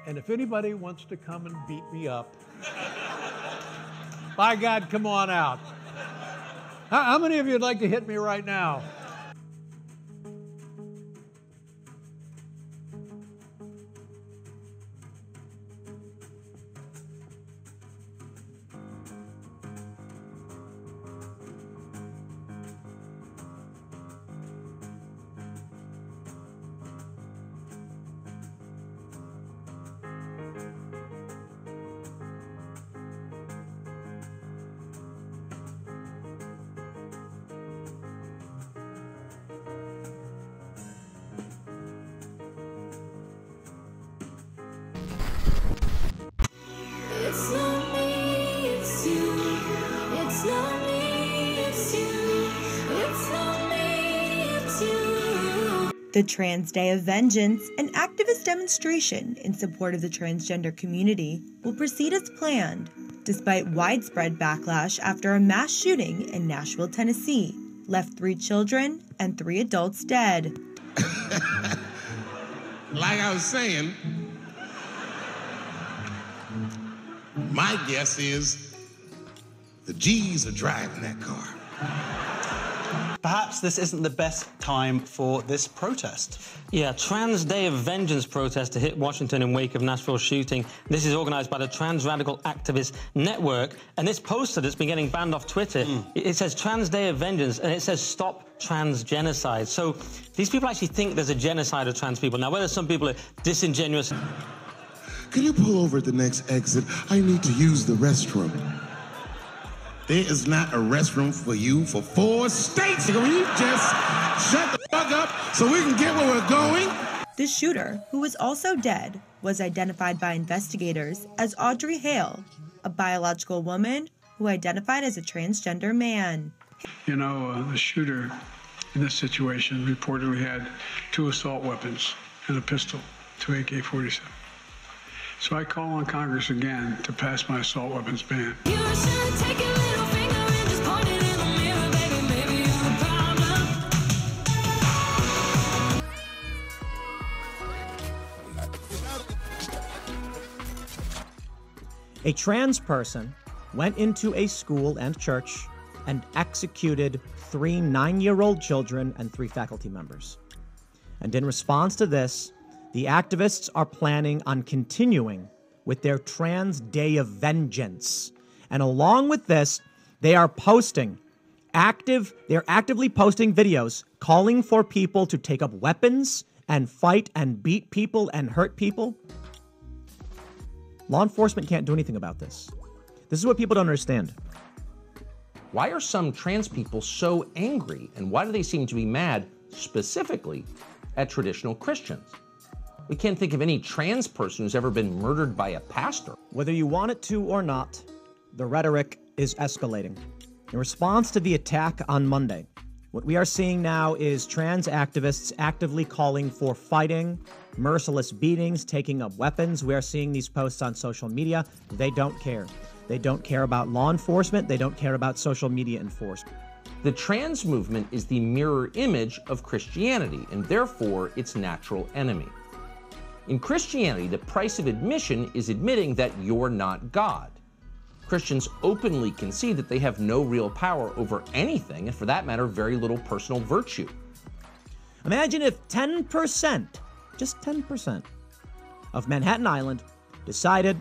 And if anybody wants to come and beat me up, by God, come on out. How many of you would like to hit me right now? The Trans Day of Vengeance, an activist demonstration in support of the transgender community, will proceed as planned, despite widespread backlash after a mass shooting in Nashville, Tennessee, left 3 children and 3 adults dead. Like I was saying, my guess is the G's are driving that car. Perhaps this isn't the best time for this protest. Yeah, Trans Day of Vengeance protest to hit Washington in wake of Nashville shooting. This is organised by the Trans Radical Activist Network. And this poster that's been getting banned off Twitter, it says Trans Day of Vengeance, and it says Stop Trans Genocide. So these people actually think there's a genocide of trans people. Now, whether some people are disingenuous... Can you pull over at the next exit? I need to use the restroom. There is not a restroom for you for 4 states. Can we just shut the fuck up so we can get where we're going? The shooter, who was also dead, was identified by investigators as Audrey Hale, a biological woman who identified as a transgender man. You know, the shooter in this situation reportedly had 2 assault weapons and a pistol, 2 AK-47. So I call on Congress again to pass my assault weapons ban. You should take a little finger and just point it in the mirror, baby. Maybe you're the problem. A trans person went into a school and church and executed 3 9-year-old children and 3 faculty members. And in response to this, the activists are planning on continuing with their Trans Day of Vengeance. And along with this, they are they're actively posting videos calling for people to take up weapons and fight and beat people and hurt people. Law enforcement can't do anything about this. This is what people don't understand. Why are some trans people so angry, and why do they seem to be mad specifically at traditional Christians? We can't think of any trans person who's ever been murdered by a pastor. Whether you want it to or not, the rhetoric is escalating. In response to the attack on Monday, what we are seeing now is trans activists actively calling for fighting, merciless beatings, taking up weapons. We are seeing these posts on social media. They don't care. They don't care about law enforcement. They don't care about social media enforcement. The trans movement is the mirror image of Christianity, and therefore its natural enemy. In Christianity, the price of admission is admitting that you're not God. Christians openly concede that they have no real power over anything, and for that matter, very little personal virtue. Imagine if 10%, just 10%, of Manhattan Island decided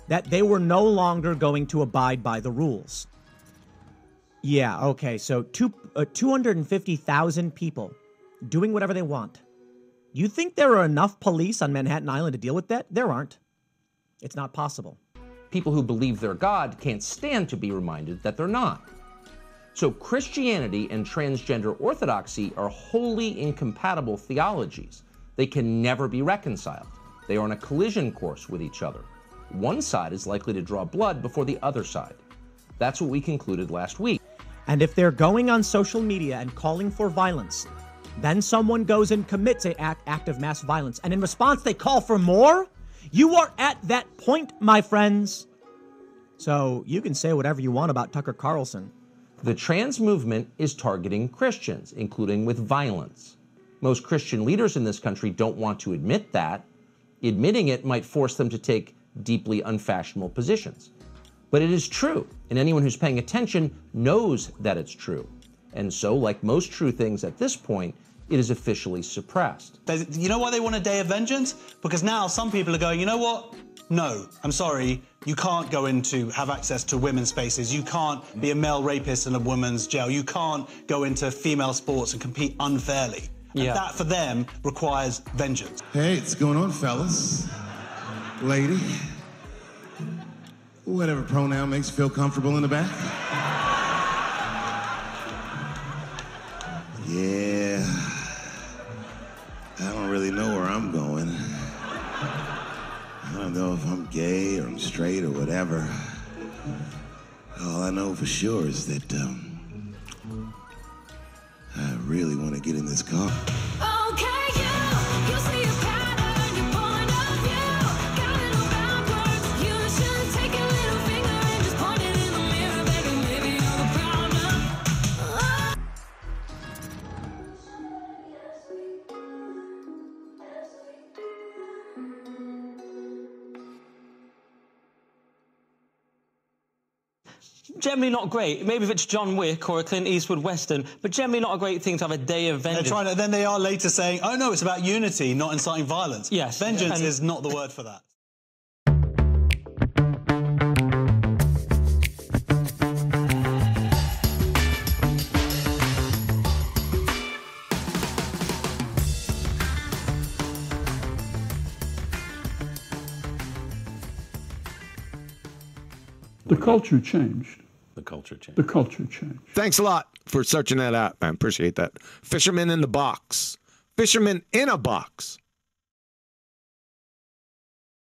that they were no longer going to abide by the rules. Yeah, okay, so 250,000 people doing whatever they want. You think there are enough police on Manhattan Island to deal with that? There aren't. It's not possible. People who believe they're God can't stand to be reminded that they're not. So Christianity and transgender orthodoxy are wholly incompatible theologies. They can never be reconciled. They are on a collision course with each other. One side is likely to draw blood before the other side. That's what we concluded last week. And if they're going on social media and calling for violence, then someone goes and commits an act of mass violence, and in response they call for more, you are at that point, my friends, So you can say whatever you want about Tucker Carlson. The trans movement is targeting Christians, including with violence. Most Christian leaders in this country don't want to admit that. Admitting it might force them to take deeply unfashionable positions. But it is true, and anyone who's paying attention knows that it's true. And so, like most true things at this point, it is officially suppressed. You know why they want a day of vengeance? Because now some people are going, you know what? No, I'm sorry, you can't go have access to women's spaces. You can't be a male rapist in a woman's jail. You can't go into female sports and compete unfairly. And that, for them, requires vengeance. Hey, what's going on, fellas? Lady? Whatever pronoun makes you feel comfortable in the back. Yeah. I don't really know where I'm going. I don't know if I'm gay or I'm straight or whatever. All I know for sure is that I really want to get in this car. Generally not great. Maybe if it's John Wick or a Clint Eastwood Western, but generally not a great thing to have a day of vengeance. Then they are later saying, oh no, it's about unity, not inciting violence. Yes. Vengeance is not the word for that. The culture changed. The culture changed. The culture changed. Thanks a lot for searching that out. I appreciate that. Fisherman in the Box. Fisherman in a Box.